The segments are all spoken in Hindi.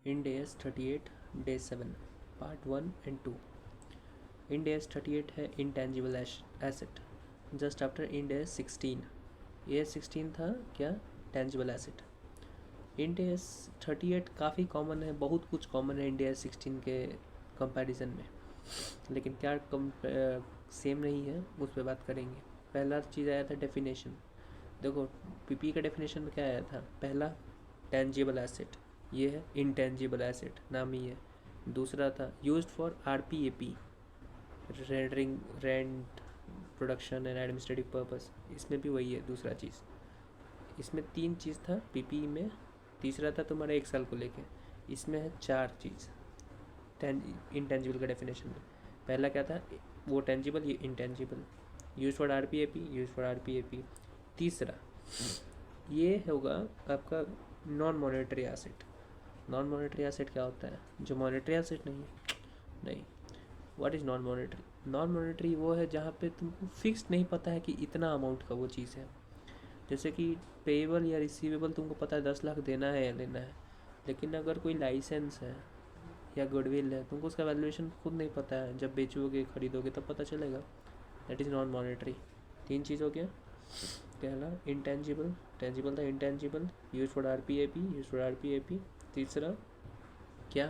Ind AS 38 Day 7 Part 1 and 2. Ind AS 38 है intangible asset. Just after Ind AS 16. AS 16 था क्या? Tangible asset. Ind AS 38 काफ़ी कॉमन है, बहुत कुछ कॉमन है Ind AS 16 के कंपैरिजन में, लेकिन क्या सेम नहीं है उस पर बात करेंगे. पहला चीज़ आया था डेफिनेशन. देखो पीपी का डेफिनेशन में क्या आया था? पहला टेंजिबल एसेट, ये है इंटेंजिबल एसेट, नाम ही है. दूसरा था used for RPAP, rendering, rent, production and administrative purpose. इसमें भी वही है दूसरा चीज़. इसमें 3 चीज़ था पीपी में. तीसरा था तुम्हारा एक्सेल को लेके. इसमें है 4 चीज़ इंटेंजिबल का डेफिनेशन में. पहला क्या था? वो टेंजिबल, ये intangible. Use for RPAP, use for RPAP. तीसरा ये होगा आपका non monetary asset. Non monetary asset क्या होता है? जो मॉनेटरी एसेट नहीं है. नहीं. What is non monetary? Non monetary वो है जहाँ पे तुमको फिक्स नहीं पता है कि इतना अमाउंट का वो चीज़ है. जैसे कि पेएबल या रिसीवेबल तुमको पता है 10 लाख देना है या लेना है, लेकिन अगर कोई लाइसेंस है या गुडविल है, तुमको उसका वैल्यूएशन खुद नहीं पता है. जब बेचोगे, खरीदोगे, तब पता चलेगा. That is non monetary. 3 चीज़ हो गया. पहला इंटेंजिबल, टेंजिबल था intangible, use for RPAP, use for RPAP. तीसरा क्या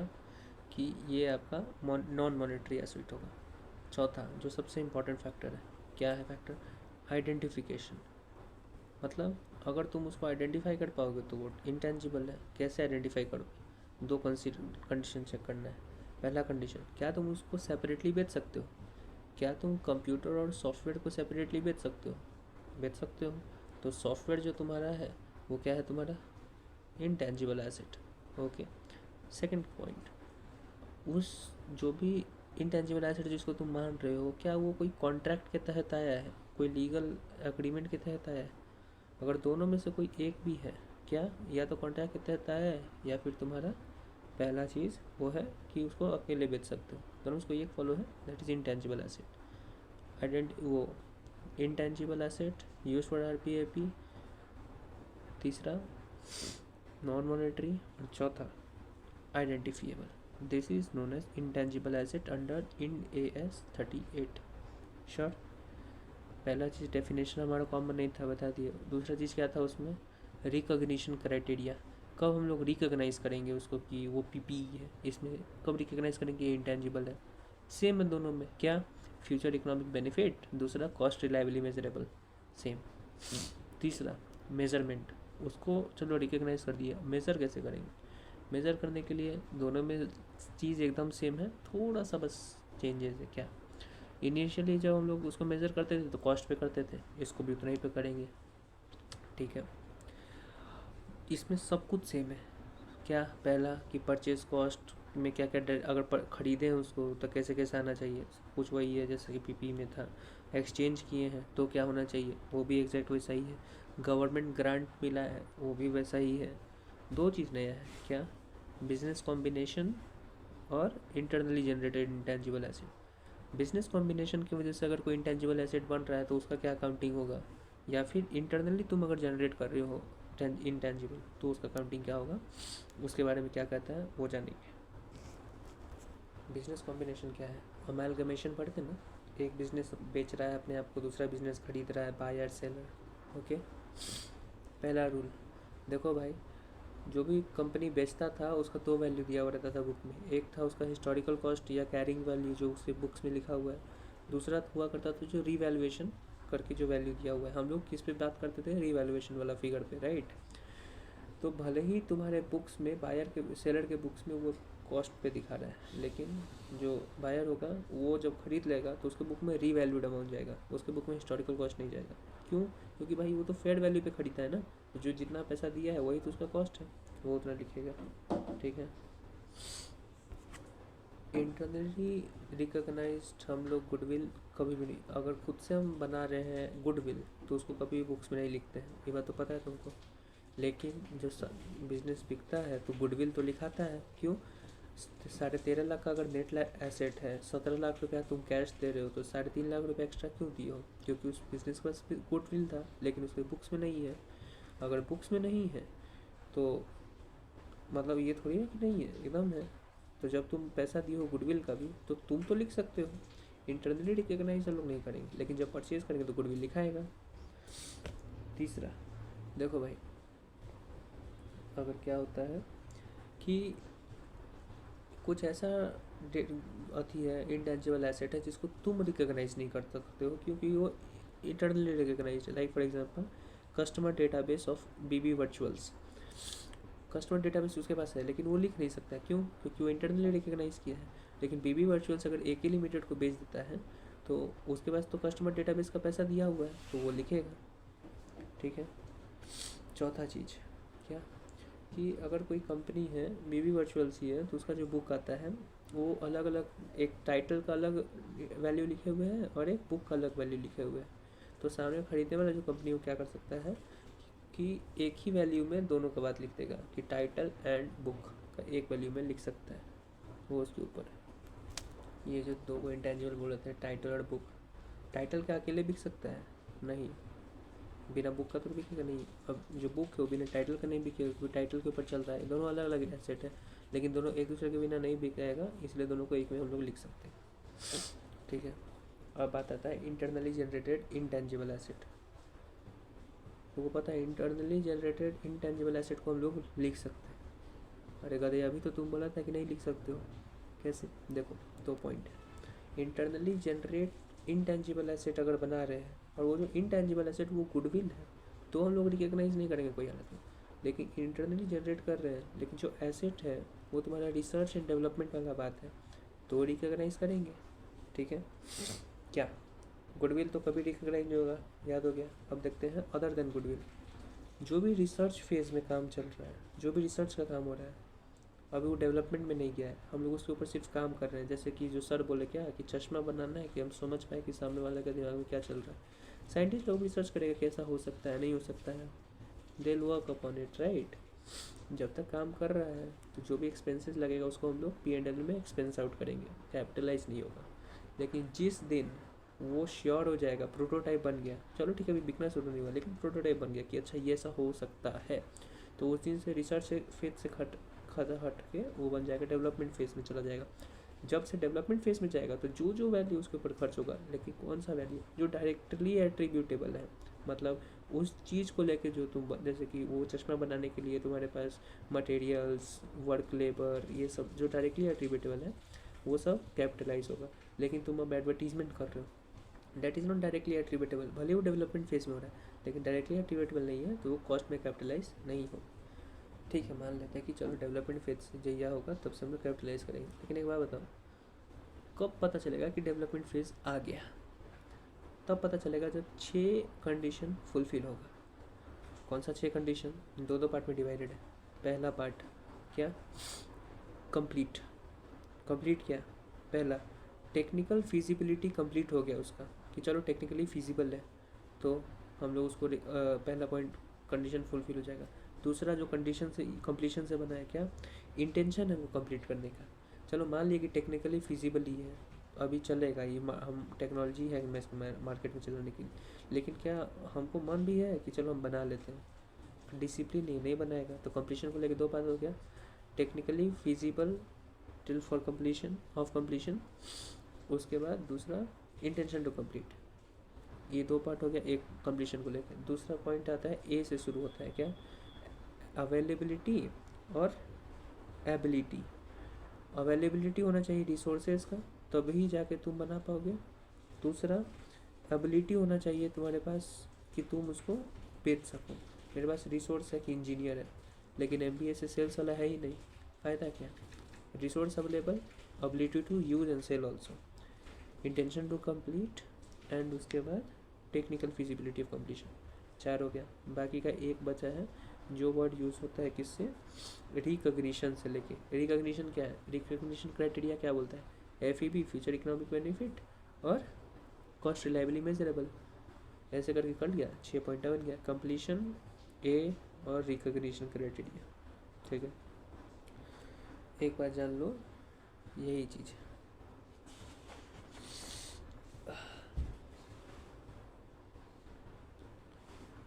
कि ये आपका नॉन मॉनेटरी एसेट होगा. चौथा जो सबसे इम्पॉर्टेंट फैक्टर है, क्या है फैक्टर? आइडेंटिफिकेशन. मतलब अगर तुम उसको आइडेंटिफाई कर पाओगे तो वो इंटेंजिबल है. कैसे आइडेंटिफाई करोगे? 2 कंडीशन चेक करना है. पहला कंडीशन, क्या तुम उसको सेपरेटली बेच सकते हो? क्या तुम कंप्यूटर और सॉफ्टवेयर को सेपरेटली बेच सकते हो? बेच सकते हो. तो सॉफ्टवेयर जो तुम्हारा है वो क्या है? तुम्हारा intangible asset. Okay. Second point, उस जो भी इंटेंजिबल एसेट जिसको तुम मान रहे हो, क्या वो कोई कॉन्ट्रैक्ट के तहत आया है, कोई लीगल एग्रीमेंट के तहत आया है? अगर दोनों में से कोई एक भी है, क्या या तो कॉन्ट्रैक्ट के तहत आया है या फिर तुम्हारा पहला चीज़ वो है कि उसको अकेले बेच सकते हो, दोनों में से कोई एक फॉलो है, दैट इज़ इंटेंजिबल एसेट. वो intangible asset use for RPAP. तीसरा नॉन मॉनेटरी. और चौथा identifiable. This is known as intangible asset under Ind AS 38. Sure. पहला चीज़ डेफिनेशन हमारा कॉमन नहीं था, बता दिए. दूसरा चीज़ क्या था उसमें? Recognition criteria. कब हम लोग रिकॉग्नाइज करेंगे उसको कि वो पीपी है? इसमें कब रिकॉग्नाइज करेंगे ये इंटेंजिबल है? सेम है दोनों में. क्या? Future economic benefit. दूसरा कॉस्ट रिलायबली मेजरेबल. सेम. तीसरा मेजरमेंट. उसको चलो रिकॉग्नाइज कर दिया, मेज़र कैसे करेंगे? मेज़र करने के लिए दोनों में चीज़ एकदम सेम है, थोड़ा सा बस चेंजेस है. क्या? इनिशियली जब हम लोग उसको मेज़र करते थे तो कॉस्ट पे करते थे, इसको भी उतना ही पे करेंगे. ठीक है. इसमें सब कुछ सेम है. क्या? पहला कि परचेज कॉस्ट में क्या क्या अगर ख़रीदें उसको तो कैसे कैसे आना चाहिए, सब कुछ वही है जैसे कि पीपी में था. एक्सचेंज किए हैं तो क्या होना चाहिए, वो भी एग्जैक्ट वैसा ही है. गवर्नमेंट ग्रांट मिला है, वो भी वैसा ही है. 2 चीज़ नया है. क्या? बिजनेस कॉम्बिनेशन और internally generated intangible asset. Business combination की वजह से अगर कोई इंटेंजिबल एसेट बन रहा है तो उसका क्या अकाउंटिंग होगा, या फिर इंटरनली तुम अगर जनरेट कर रहे हो इंटेंजिबल तो उसका अकाउंटिंग क्या होगा, उसके बारे में क्या कहता है वो जानेंगे. बिजनेस कॉम्बिनेशन क्या है? अमेलगमेशन पढ़ते ना. एक बिजनेस बेच रहा है अपने आप को, दूसरा बिजनेस खरीद रहा है, बायर सेलर. ओके. पहला रूल देखो भाई, जो भी कंपनी बेचता था उसका 2 वैल्यू दिया हुआ रहता था बुक में. एक था उसका हिस्टोरिकल कॉस्ट या कैरिंग वैल्यू जो उसके बुक्स में लिखा हुआ है. दूसरा हुआ करता था जो रीवैल्यूएशन करके जो वैल्यू दिया हुआ है. हम लोग किस पे बात करते थे? रीवैल्यूएशन वाला फिगर पे, राइट. तो भले ही तुम्हारे बुक्स में बायर के सेलर के बुक्स में वो कॉस्ट पे दिखा रहा है, लेकिन जो बायर होगा वो जब खरीद लेगा तो उसके बुक में रीवैल्यूड अमाउंट जाएगा, उसके बुक में हिस्टोरिकल कॉस्ट नहीं जाएगा. क्यों? क्योंकि भाई वो तो फेयर वैल्यू पे खरीदा है ना, तो जो जितना पैसा दिया है वही तो उसका कॉस्ट है, वो उतना लिखेगा. ठीक है. इंटरनली रिकॉग्नाइज्ड हम लोग गुडविल कभी भी नहीं, अगर खुद से हम बना रहे हैं गुडविल तो उसको कभी भी बुक्स में नहीं लिखते हैं, ये बात तो पता है तुमको. लेकिन जो बिजनेस बिकता है तो गुडविल तो लिखाता है. क्यों? 13.5 लाख का अगर नेट एसेट है, 17 लाख रुपया तुम कैश दे रहे हो, तो 3.5 लाख रुपया एक्स्ट्रा क्यों दिए हो? क्योंकि उस बिजनेस के पास गुडविल था, लेकिन उसके बुक्स में नहीं है. अगर बुक्स में नहीं है तो मतलब ये थोड़ी है कि नहीं है, एकदम है। तो जब तुम पैसा दिए हो गुडविल का भी, तो तुम तो लिख सकते हो। इंटरनली रिकग्नाइज हम लोग नहीं करेंगे, लेकिन जब परचेज करेंगे तो गुडविल लिखाएगा। तीसरा देखो भाई, अगर क्या होता है कि कुछ ऐसा अथी है, इंटेंजिबल एसेट है जिसको तुम रिकग्नाइज नहीं कर सकते हो क्योंकि वो इंटरनली रिकग्नाइज है। Like for example customer database of BB Virtuals, customer database उसके पास है लेकिन वो लिख नहीं सकता। क्यों? क्योंकि वो इंटरनली रिकग्नाइज किया है। लेकिन बीबी वर्चुअल्स अगर AK लिमिटेड को बेच देता है तो उसके पास तो कस्टमर डेटाबेस का पैसा दिया हुआ है, तो वो लिखेगा। ठीक है। चौथा चीज़ क्या, कि अगर कोई कंपनी है, बीबी वर्चुअल्स ही है, तो उसका जो बुक आता है वो अलग अलग, एक टाइटल का अलग वैल्यू लिखे हुए हैं और एक बुक का अलग वैल्यू लिखे हुए हैं। तो सामने खरीदने वाला जो कंपनी वो क्या कर सकता है कि एक ही वैल्यू में दोनों का बात लिख देगा, कि टाइटल एंड बुक का एक वैल्यू में लिख सकता है, वो उसके ऊपर है। ये जो दो को इंटेंजिबल बोल रहे थे, टाइटल और बुक, टाइटल क्या अकेले बिक सकता है? नहीं, बिना बुक का तो बिकेगा नहीं। अब जो बुक है वो बिना टाइटल का नहीं बिकेगा क्योंकि टाइटल के ऊपर चल रहा है। दोनों अलग अलग एसेट है, लेकिन दोनों एक दूसरे के बिना नहीं बिकेगा, इसलिए दोनों को एक में हम लोग लिख सकते हैं। ठीक है। अब बात आता है इंटरनली जनरेटेड इंटेंजिबल एसेट। तुमको पता है इंटरनली जनरेटेड इंटेंजिबल एसेट को हम लोग लिख सकते हैं। अरे गधे, अभी तो तुम बोला था कि नहीं लिख सकते हो। कैसे? देखो, 2 point. Internally generate intangible asset अगर बना रहे हैं और वो जो इंटेंजिबल एसेट वो गुडविल है, तो हम लोग रिकग्नाइज नहीं करेंगे कोई हालत में। लेकिन इंटरनली जनरेट कर रहे हैं, लेकिन जो एसेट है वो तुम्हारा रिसर्च एंड डेवलपमेंट वाला बात है, तो रिकग्नाइज करेंगे। ठीक है। क्या? गुडविल तो कभी रिकग्नाइज नहीं होगा, याद हो गया। अब देखते हैं अदर देन गुडविल, जो भी रिसर्च फेज में काम चल रहा है, जो भी रिसर्च का काम हो रहा है, अभी वो डेवलपमेंट में नहीं गया है, हम लोग उसके ऊपर सिर्फ काम कर रहे हैं। जैसे कि जो सर बोले क्या, कि चश्मा बनाना है कि हम समझ पाए कि सामने वाले के दिमाग में क्या चल रहा है। साइंटिस्ट लोग रिसर्च करेगा कैसा हो सकता है, नहीं हो सकता है, they will work upon it, right. जब तक काम कर रहा है तो जो भी एक्सपेंसेस लगेगा उसको हम लोग P&L में एक्सपेंस आउट करेंगे, कैपिटलाइज नहीं होगा। लेकिन जिस दिन वो श्योर हो जाएगा, प्रोटोटाइप बन गया, चलो ठीक है अभी बिकना शुरू नहीं हुआ, लेकिन प्रोटोटाइप बन गया कि अच्छा ये ऐसा हो सकता है, तो उस दिन से रिसर्च फेज से हट के वो बन जाएगा डेवलपमेंट फेज में चला जाएगा। जब से डेवलपमेंट फेज में जाएगा तो जो जो वैल्यू उसके ऊपर खर्च होगा, लेकिन कौन सा वैल्यू जो डायरेक्टली एट्रीब्यूटेबल है, मतलब उस चीज़ को लेके जो तुम, जैसे कि वो चश्मा बनाने के लिए तुम्हारे पास मटेरियल्स, वर्क, लेबर, ये सब जो डायरेक्टली एट्रीब्यूटेबल है वो सब कैपिटलाइज होगा। लेकिन तुम अब एडवर्टीजमेंट कर रहे हो, that is not directly attributable, भले वो डेवलपमेंट फेज में हो रहा है लेकिन डायरेक्टली एट्रीब्यूटेबल नहीं है, तो वो कॉस्ट में कैपिटलाइज नहीं हो। ठीक है, मान लेते हैं कि चलो डेवलपमेंट फेज से जैया होगा तब से हम लोग कैपिटलाइज करेंगे। लेकिन एक बात बताओ, कब पता चलेगा कि डेवलपमेंट फेज आ गया? तब पता चलेगा जब 6 कंडीशन फुलफिल होगा। कौन सा 6 कंडीशन? दो पार्ट में डिवाइडेड है। पहला पार्ट क्या? कंप्लीट। कंप्लीट क्या? पहला, टेक्निकल फिजिबिलिटी कंप्लीट हो गया उसका, कि चलो टेक्निकली फिजिबल है, तो हम लोग उसको पहला पॉइंट कंडीशन फुलफिल हो जाएगा। दूसरा जो कंडीशन से कंप्लीशन से बना है क्या? इंटेंशन है वो कंप्लीट करने का। चलो मान लिया कि टेक्निकली फिजिबल ही है, अभी चलेगा ये, हम टेक्नोलॉजी है मैं इसको मार्केट में चलाने की, लेकिन क्या हमको मन भी है कि चलो हम बना लेते हैं, डिसिप्लिन नहीं बनाएगा, तो कंप्लीशन को लेकर 2 बात हो गया, technically feasible till for completion of completion, उसके बाद दूसरा इंटेंशन टू कंप्लीट। ये 2 पार्ट हो गया एक कंप्लीशन को लेकर। दूसरा पॉइंट आता है ए से शुरू होता है, क्या? अवेलेबिलिटी और एबिलिटी। अवेलेबिलिटी होना चाहिए रिसोर्सेज का, तभी जाके तुम बना पाओगे। दूसरा, एबिलिटी होना चाहिए तुम्हारे पास कि तुम उसको बेच सको। मेरे पास रिसोर्स है कि इंजीनियर है, लेकिन MBA से सेल्स वाला है ही नहीं, फ़ायदा क्या? Resource available, ability to use and sell also, intention to complete, and उसके बाद टेक्निकल फिजिबिलिटी ऑफ कंप्लीशन। 4 हो गया। बाकी का एक बचा है जो वर्ड यूज़ होता है किससे? रिकग्निशन से लेके। रिकग्निशन क्या है? रिकग्निशन क्राइटेरिया क्या बोलता है? FEB, फ्यूचर इकोनॉमिक बेनिफिट, और कॉस्ट रिलायबली मेजरेबल। ऐसे करके कट गया, 6 पॉइंट बन गया, कंप्लीशन, ए और रिकग्निशन क्राइटेरिया। ठीक है, एक बार जान लो यही चीज़ है।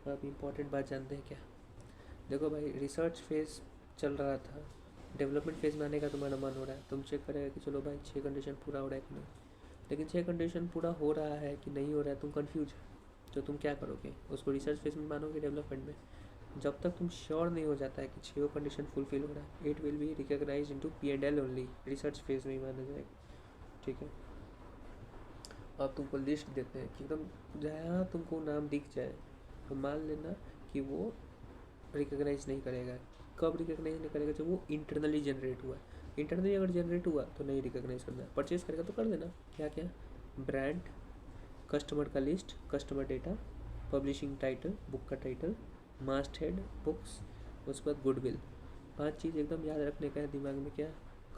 अब इम्पोर्टेंट बात जानते हैं क्या? देखो भाई, रिसर्च फेज चल रहा था, डेवलपमेंट फेज में आने का तुम्हारा मन हो रहा है, तुम चेक करेगा कि चलो भाई 6 कंडीशन पूरा हो रहा है कि नहीं, लेकिन 6 कंडीशन पूरा हो रहा है कि नहीं हो रहा है, तुम कंफ्यूज, तो तुम क्या करोगे, उसको रिसर्च फेज में मानोगे डेवलपमेंट में। जब तक तुम श्योर नहीं हो जाता है कि 6 कंडीशन फुलफिल हो रहा है, it will be recognise into P&L only, research phase में ही माना जाएगा। ठीक है, अब तुमको लिस्ट देते हैं कि एकदम जहाँ तुमको नाम दिख जाए तो मान लेना कि वो रिकॉग्नाइज नहीं करेगा। कब रिकॉग्नाइज नहीं करेगा, जब वो इंटरनली जनरेट हुआ। इंटरनली अगर जनरेट हुआ तो नहीं रिकॉग्नाइज करना है, परचेज करेगा तो कर देना। क्या क्या, ब्रांड, कस्टमर का list, customer data, publishing title, book का टाइटल, मास्ट हेड बुक्स, उसके बाद गुडविल। 5 चीज़ एकदम याद रखने का है दिमाग में। क्या,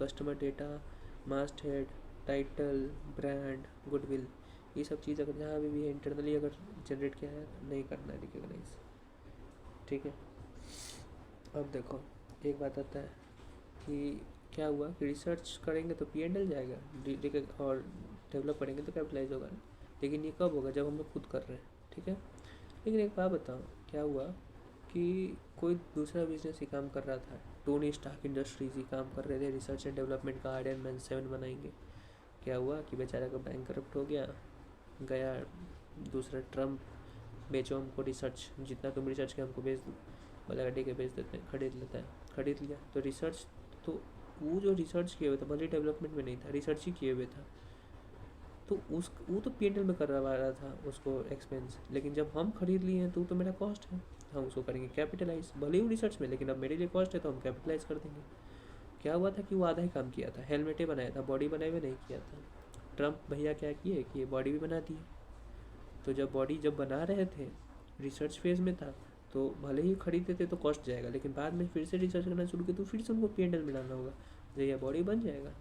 कस्टमर डेटा, मास्ट हेड, टाइटल, ब्रांड, गुडविल, ये सब चीज़ अगर जहाँ भी है इंटरनली अगर जनरेट किया है नहीं करना है रिकॉग्नाइज। ठीक है, अब देखो एक बात आता है कि क्या हुआ कि रिसर्च करेंगे तो P&L जाएगा और डेवलप करेंगे तो कैपिटलाइज होगा, लेकिन ये कब होगा, जब हम लोग खुद कर रहे हैं। ठीक है, लेकिन एक बात बताओ, क्या हुआ कि कोई दूसरा बिजनेस ही काम कर रहा था, टोनी स्टार्क इंडस्ट्रीज ही काम कर रहे थे रिसर्च एंड डेवलपमेंट का, आयरन मैन 7 बनाएंगे। क्या हुआ कि बेचारा का बैंक करप्ट हो गया, गया दूसरा ट्रम्प, बेचो हमको रिसर्च, जितना तुम रिसर्च के हमको बेच दो, बोला ठीक है बेच देते हैं, खरीद लेता है, खरीद लिया तो रिसर्च, तो वो जो रिसर्च किए हुए था, भले डेवलपमेंट में नहीं था, रिसर्च ही किए हुए था, तो वो तो P&L में करवा रहा था उसको एक्सपेंस, लेकिन जब हम खरीद लिए हैं तो वो तो मेरा कॉस्ट है, हम उसको करेंगे कैपिटलाइज, भले ही रिसर्च में, लेकिन अब मेरे लिए कॉस्ट है तो हम कैपिटलाइज कर देंगे। क्या हुआ था कि वो आधा ही काम किया था, हेलमेटें बनाया था, बॉडी बनाए हुए नहीं किया था। ट्रम्प भैया क्या किए कि ये बॉडी भी बना दी, तो जब बॉडी जब बना रहे थे रिसर्च फेज में था तो भले ही खरीदते थे तो कॉस्ट जाएगा, लेकिन बाद में फिर से रिसर्च करना शुरू किया तो फिर से उनको P&L में डालना होगा। जैसे बॉडी बन जाएगा,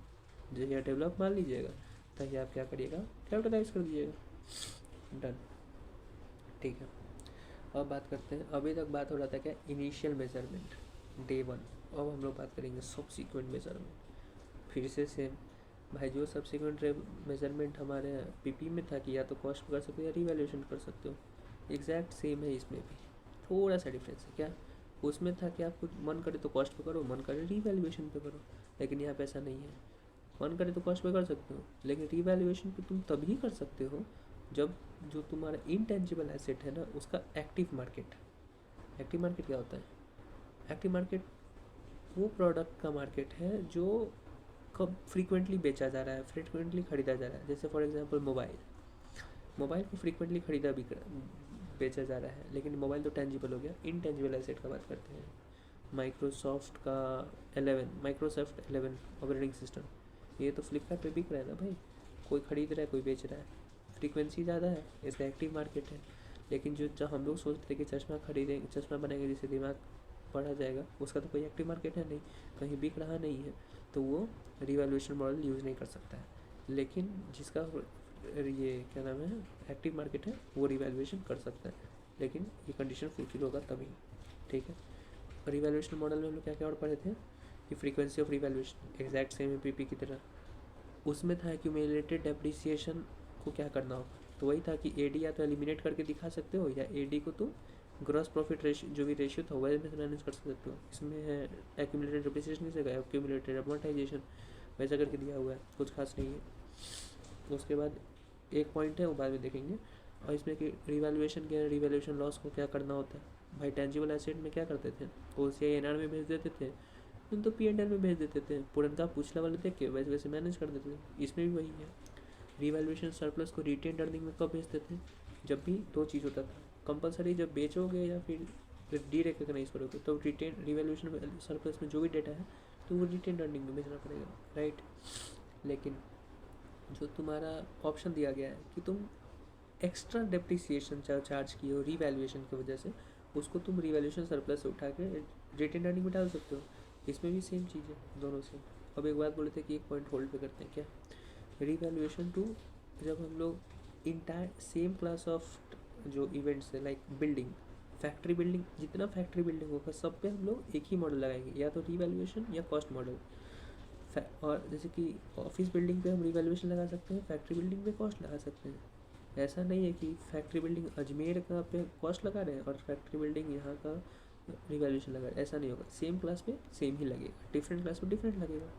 जैसे डेवलप मान लीजिएगा, तभी आप क्या करिएगा, कैपिटलाइज कर दीजिएगा। डन। ठीक है, अब बात करते हैं, अभी तक बात हो रहा था क्या, इनिशियल मेजरमेंट, डे 1। अब हम लोग बात करेंगे सब्सिक्वेंट मेजरमेंट। फिर से सेम भाई, जो सब्सिक्वेंट मेजरमेंट हमारे PP में था कि या तो कॉस्ट कर सकते हो या रिवैल्यूएशन कर सकते हो, एग्जैक्ट सेम है इसमें भी, थोड़ा सा डिफरेंस है। क्या, उसमें था कि आपको मन करे तो कॉस्ट पे करो, मन करे रिवैल्यूएशन पे करो, लेकिन यहाँ पे ऐसा नहीं है। मन करे तो कॉस्ट पे कर सकते हो, लेकिन रिवैल्यूएशन पे तुम तभी कर सकते हो जब जो तुम्हारा इंटेंजिबल एसेट है ना उसका एक्टिव मार्केट। एक्टिव मार्केट क्या होता है, एक्टिव मार्केट वो प्रोडक्ट का मार्केट है जो कब फ्रीक्वेंटली बेचा जा रहा है, फ्रीक्वेंटली खरीदा जा रहा है। जैसे फॉर एग्जांपल मोबाइल को फ्रीक्वेंटली खरीदा भी बेचा जा रहा है, लेकिन मोबाइल तो टेंजिबल हो गया। इनटेंजिबल एसेट का बात करते हैं, माइक्रोसॉफ्ट 11 ऑपरेटिंग सिस्टम, ये तो फ्लिपकार्ट पे बिक रहा है ना भाई, कोई खरीद रहा है कोई बेच रहा है, फ्रीक्वेंसी ज़्यादा है, इसका एक्टिव मार्केट है। लेकिन जो हम लोग सोचते थे कि चश्मा खरीदेंगे, चश्मा बनाएंगे जिससे दिमाग पढ़ा जाएगा, उसका तो कोई एक्टिव मार्केट है नहीं, कहीं बिक रहा नहीं है, तो वो रिवैल्यूएशन मॉडल यूज़ नहीं कर सकता है। लेकिन जिसका ये क्या नाम है एक्टिव मार्केट है वो रिवैल्यूएशन कर सकता है, लेकिन ये कंडीशन फुलफिल होगा तभी। ठीक है, रिवैल्यूएशन मॉडल में हम लोग क्या क्या और पढ़े थे कि frequency of revaluation exact same है PP की तरह। उसमें था एक्यूमुलेटेड डेप्रिसिएशन को क्या करना हो, तो वही था कि AD या तो एलिमिनेट करके दिखा सकते हो, या AD को तो ग्रॉस प्रॉफिट रेशियो जो भी रेशियो था वैसे में मैनेज कर सकते हो। इसमें है एक्यूमुलेटेड डेप्रिसिएशन की जगह एक्यूमुलेटेड अमोर्टाइजेशन, वैसा करके दिया हुआ है, कुछ खास नहीं है। उसके बाद एक पॉइंट है वो बाद में देखेंगे, और इसमें कि रिवैल्यूएशन क्या है, रिवैल्यूएशन लॉस को क्या करना होता है। भाई टेंजिबल एसेट में क्या करते थे, OCI/NR में भेज देते थे, तुम तो P&L में भेज देते थे, पुरनका पुछला वाले देख के वैसे वैसे मैनेज कर देते थे। इसमें भी वही है, रिवैल्यूएशन सरप्लस को रिटेन अर्निंग में कब भेजते थे, जब भी 2 चीज़ होता था, कंपलसरी जब बेचोगे या फिर डी रिकॉग्नाइज करोगे तो रिटेन रिवैल्यूएशन सरप्लस में जो भी डेटा है तो वो रिटेन अर्निंग में भेजना पड़ेगा, राइट। लेकिन जो तुम्हारा ऑप्शन दिया गया है कि तुम एक्स्ट्रा डेप्रिसिएशन चार्ज किए हो रिवैल्यूएशन की वजह से, उसको तुम रिवैल्यूएशन सरप्लस से उठा के रिटेन अर्निंग में डाल सकते हो। इसमें भी सेम चीज़ है, दोनों सेम। अब एक बात बोले थे कि एक पॉइंट होल्ड पे करते हैं, क्या, रिवैल्यूएशन टू, जब हम लोग इंटायर सेम क्लास ऑफ जो इवेंट्स है लाइक बिल्डिंग, फैक्ट्री बिल्डिंग, जितना फैक्ट्री बिल्डिंग होगा सब पे हम लोग एक ही मॉडल लगाएंगे, या तो रिवैल्यूएशन या कॉस्ट मॉडल। और जैसे कि ऑफिस बिल्डिंग पे हम रिवैल्यूएशन लगा सकते हैं, फैक्ट्री बिल्डिंग पे कॉस्ट लगा सकते हैं। ऐसा नहीं है कि फैक्ट्री बिल्डिंग अजमेर का पे कॉस्ट लगा रहे हैं और फैक्ट्री बिल्डिंग यहाँ का रिवैल्यूएशन लगा, ऐसा नहीं होगा। सेम क्लास पे सेम ही लगेगा, डिफरेंट क्लास पे डिफरेंट लगेगा,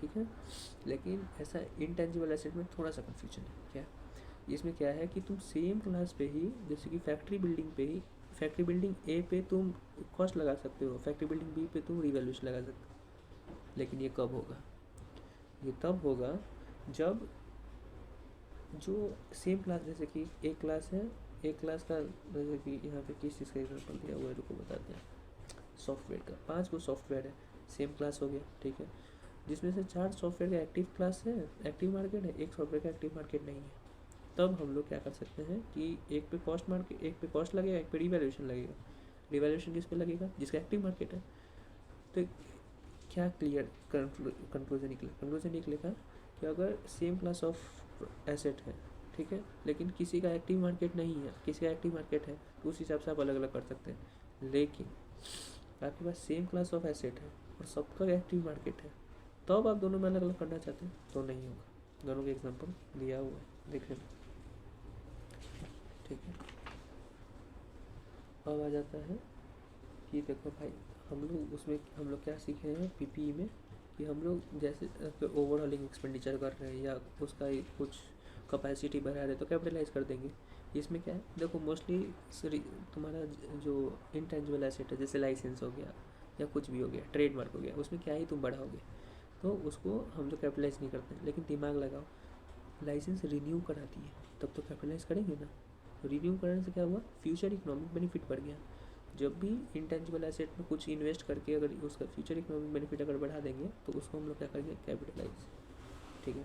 ठीक है। लेकिन ऐसा इंटेंजिबल एसेट में थोड़ा सा कन्फ्यूजन है। क्या इसमें क्या है कि तुम सेम क्लास पे ही, जैसे कि फैक्ट्री बिल्डिंग पे ही, फैक्ट्री बिल्डिंग ए पे तुम कॉस्ट लगा सकते हो, फैक्ट्री बिल्डिंग बी पे तुम रिवैल्यूएशन लगा सकते हो। लेकिन ये कब होगा? ये तब होगा जब जो सेम क्लास, जैसे कि एक क्लास है, एक क्लास का, जैसे कि यहाँ पे किस चीज़ का एग्जाम्पल दिया हुआ है, रुको बताते हैं। सॉफ्टवेयर का 5 गो सॉफ्टवेयर है, सेम क्लास हो गया, ठीक है। जिसमें से 4 सॉफ्टवेयर का एक्टिव क्लास है, एक्टिव मार्केट है, एक सॉफ्टवेयर का एक्टिव मार्केट नहीं है। तब हम लोग क्या कर सकते हैं कि एक पे कॉस्ट मार्केट, एक पे कॉस्ट लगेगा, एक पे रिवैल्यूएशन लगेगा। रिवैल्यूएशन किस पे लगेगा? जिसका एक्टिव मार्केट है। तो क्या क्लियर कंक्लूजन निकला? कंक्लूजन निकलेगा कि अगर सेम क्लास ऑफ एसेट है, ठीक है, लेकिन किसी का एक्टिव मार्केट नहीं है, किसी का एक्टिव मार्केट है, तो उस हिसाब से आप अलग अलग कर सकते हैं। लेकिन आपके पास सेम क्लास ऑफ एसेट है और सबका एक्टिव मार्केट है, तब आप दोनों में अलग अलग करना चाहते हैं तो नहीं होगा। दोनों के एग्जाम्पल दिया हुआ है, देख लेना, ठीक है। अब आ जाता है कि देखो भाई, हम लोग क्या सीखे हैं पीपीई में, कि हम लोग जैसे ओवरऑलिंग एक्सपेंडिचर कर रहे हैं या उसका कुछ कैपेसिटी बढ़ा रहे हैं तो कैपिटलाइज कर देंगे। इसमें क्या है, देखो मोस्टली तुम्हारा जो इंटेंजिबल एसेट है, जैसे लाइसेंस हो गया या कुछ भी हो गया, ट्रेडमार्क हो गया, उसमें क्या ही तुम बढ़ाओगे, तो उसको हम लोग कैपिटलाइज नहीं करते। लेकिन दिमाग लगाओ, लाइसेंस रिन्यू कराती है तब तो कैपिटलाइज करेंगे ना। रिन्यू करने से क्या हुआ? फ्यूचर इकोनॉमिक बेनिफिट बढ़ गया। जब भी इंटेंजिबल एसेट में कुछ इन्वेस्ट करके अगर उसका फ्यूचर इकोनॉमिक बेनिफिट अगर बढ़ा देंगे तो उसको हम लोग क्या करेंगे? कैपिटलाइज, ठीक है।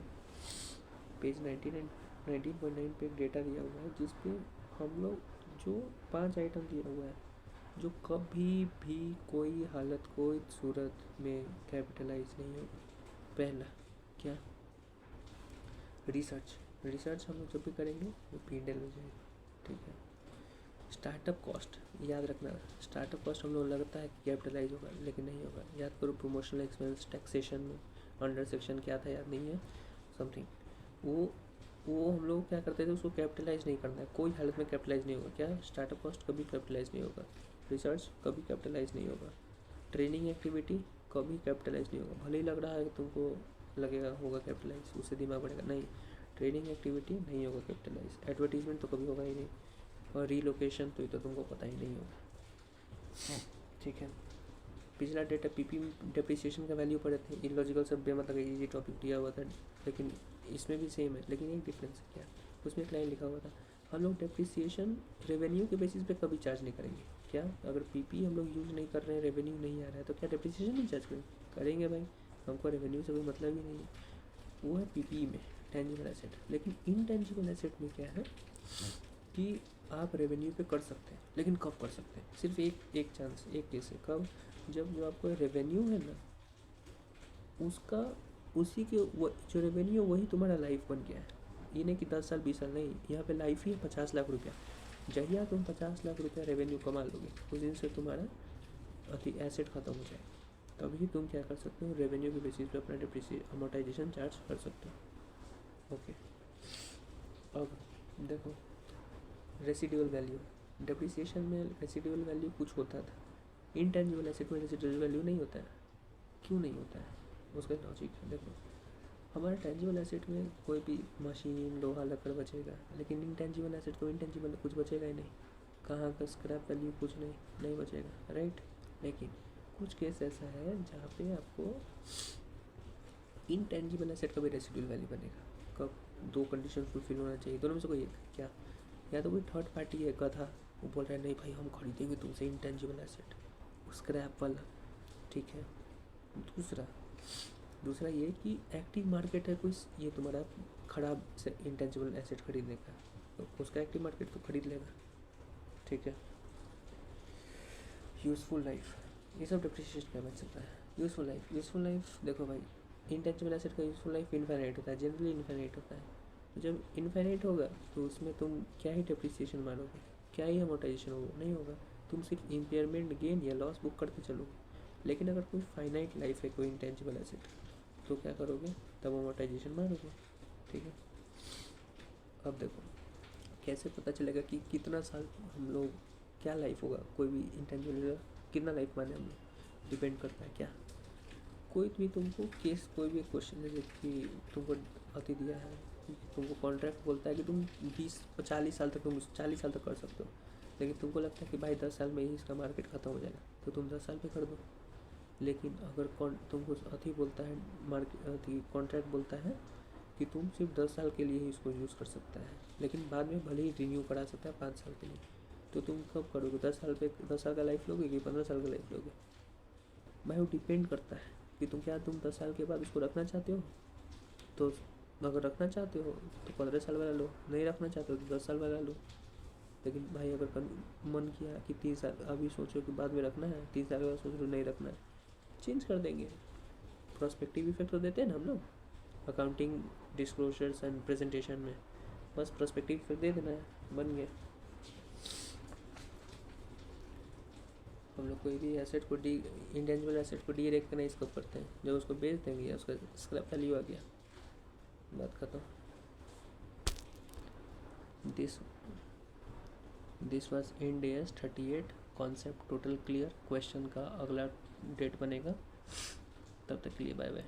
पेज 19.9 पे एक डेटा दिया हुआ है जिसपे हम लोग जो 5 आइटम दिया हुआ है जो कभी भी कोई हालत कोई सूरत में कैपिटलाइज नहीं होगा। पहला क्या? रिसर्च। रिसर्च हम लोग जब भी करेंगे वो P&L में जाएगी, ठीक है। स्टार्टअप कॉस्ट, याद रखना, स्टार्टअप कॉस्ट हम लोग लगता है कि कैपिटलाइज होगा, लेकिन नहीं होगा। याद करो, प्रमोशनल एक्सपेंस, टैक्सेशन में अंडर सेक्शन क्या था याद नहीं है, समथिंग, वो हम लोग क्या करते थे, उसको कैपिटलाइज नहीं करना है, कोई हालत में कैपिटलाइज नहीं होगा। क्या? स्टार्टअप कॉस्ट कभी कैपिटलाइज नहीं होगा, रिसर्च कभी कैपिटलाइज नहीं होगा, ट्रेनिंग एक्टिविटी कभी कैपिटलाइज नहीं होगा। भले ही लग रहा है कि तुमको लगेगा होगा कैपिटलाइज, उससे दिमाग बढ़ेगा, नहीं, ट्रेनिंग एक्टिविटी नहीं होगा कैपिटलाइज। एडवर्टीजमेंट तो कभी होगा ही नहीं, और रीलोकेशन तो ये तो तुमको पता ही नहीं होगा, ठीक है। पिछला डेटा पीपी डेप्रिसिएशन का वैल्यू पढ़े थे, इलॉजिकल सब बेमतलब इजी टॉपिक दिया हुआ था, लेकिन इसमें भी सेम है। लेकिन एक डिफरेंस है, क्या? उसमें एक लाइन लिखा हुआ था, हम लोग डेप्रिसिएशन रेवेन्यू के बेसिस पे कभी चार्ज नहीं करेंगे। क्या? अगर पीपी हम लोग यूज़ नहीं कर रहे हैं, रेवेन्यू नहीं आ रहा है, तो क्या डेप्रिसिएशन नहीं चार्ज करेंगे? करेंगे भाई, हमको रेवेन्यू से कोई मतलब ही नहीं है। वो है पीपी में टेंजिबल एसेट। लेकिन इनटेंजिबल एसेट में क्या है कि आप रेवेन्यू पे कर सकते हैं, लेकिन कब कर सकते हैं? सिर्फ एक चांस, एक केस है, कब? जब जो आपको रेवेन्यू है ना, उसका उसी के जो रेवेन्यू है वही तुम्हारा लाइफ बन गया है। ये नहीं कि 10 साल 20 साल, नहीं, यहाँ पे लाइफ ही है 50 लाख रुपया। जहिया तुम 50 लाख रुपया रेवेन्यू कमा लोगे, उस दिन से तुम्हारा एसेट ख़त्म हो जाएगा। तभी तुम क्या कर सकते हो? रेवेन्यू के बेसिस पे अपना डिप्रिसिएशन अमोर्टाइजेशन चार्ज कर सकते हो। ओके, अब देखो रेसिडुअल वैल्यू, डेप्रिसिएशन में रेसिडुअल वैल्यू कुछ होता था, इंटेंजिबल एसेट में रेसिडुअल वैल्यू नहीं होता है। क्यों नहीं होता है? उसका लॉजिक है, देखो हमारे टेंजिबल एसेट में कोई भी मशीन लोहा लकड़ बचेगा, लेकिन इंटेंजिबल एसेट को इंटेंजिबल कुछ बचेगा ही नहीं। कहाँ का स्क्रैप वैल्यू कुछ नहीं बचेगा, राइट। लेकिन कुछ केस ऐसा है जहाँ पे आपको इंटेंजिबल एसेट का भी रेसिडुअल वैल्यू बनेगा। कब? 2 कंडीशन फुलफिल होना चाहिए, दोनों में से कोई एक। क्या? या तो कोई थर्ड पार्टी है गधा, वो बोल रहा है नहीं भाई हम खरीदेंगे तुमसे इंटेंजिबल एसेट, स्क्रैप वाला, ठीक है। दूसरा ये कि एक्टिव मार्केट है कोई, ये तुम्हारा खराब से इंटेंजिबल एसेट खरीदने का, तो उसका एक्टिव मार्केट तो खरीद लेगा, ठीक है। यूज़फुल लाइफ, ये सब डिप्रिसिएशन में बच सकता है। यूज़फुल लाइफ देखो भाई, इंटेंजिबल एसेट का यूज़फुल लाइफ इनफाइनाइट होता है, जनरली इनफाइनाइट होता है। तो जब इनफाइनाइट होगा तो उसमें तुम क्या ही डिप्रिसिएशन मारोगे, क्या ही अमोर्टाइजेशन होगा? नहीं होगा। तुम सिर्फ इम्पेयरमेंट गेन या लॉस बुक करते चलोगे। लेकिन अगर कोई फाइनाइट लाइफ है कोई इंटेंजिबल एसेट, तो क्या करोगे? तब अमोर्टाइजेशन मारोगे, ठीक है। अब देखो कैसे पता चलेगा कि कितना साल हम लोग, क्या लाइफ होगा कोई भी इंटेंजिबल कितना लाइफ माने हमने, डिपेंड करता है क्या। कोई भी तुमको केस, कोई भी क्वेश्चन जैसे कि तुमको अति दिया है, तुमको कॉन्ट्रैक्ट बोलता है कि तुम 20-40 साल तक, तुम 40 साल तक कर सकते हो, लेकिन तुमको लगता है कि भाई 10 साल में ही इसका मार्केट ख़त्म हो जाएगा, तो तुम 10 साल पे कर दो। लेकिन अगर तुमको अति बोलता है, मार्केट कॉन्ट्रैक्ट बोलता है कि तुम सिर्फ 10 साल के लिए ही इसको यूज़ कर सकता है, लेकिन बाद में भले ही रिन्यू करा सकता है 5 साल के लिए, तो तुम कब करोगे? 10 साल का लाइफ लोगे कि 15 साल का लाइफ लोगे? भाई वो डिपेंड करता है कि तुम 10 साल के बाद उसको रखना चाहते हो, तो अगर रखना चाहते हो तो 15 साल वाला लो, नहीं रखना चाहते हो तो 10 साल वाला लो। लेकिन भाई अगर मन किया कि 30 साल, अभी सोचो कि बाद में रखना है, 30 साल के बाद सोच रहे हो नहीं रखना है, चेंज कर देंगे। प्रोस्पेक्टिव इफेक्ट तो देते हैं ना हम लोग अकाउंटिंग डिस्क्लोजर्स एंड प्रेजेंटेशन में, बस प्रोस्पेक्टिव इफेक्ट दे देना है, बन गया। हम लोग कोई भी एसेट को इंटेंजिबल एसेट को डी-रिकॉग्नाइज कब करते हैं? जब उसको बेच देंगे या उसका स्क्रैप वैल्यू आ गया, बात खत्म। This was Ind AS 38 concept total clear. Question का अगला डेट बनेगा, तब तक के लिए बाय बाय।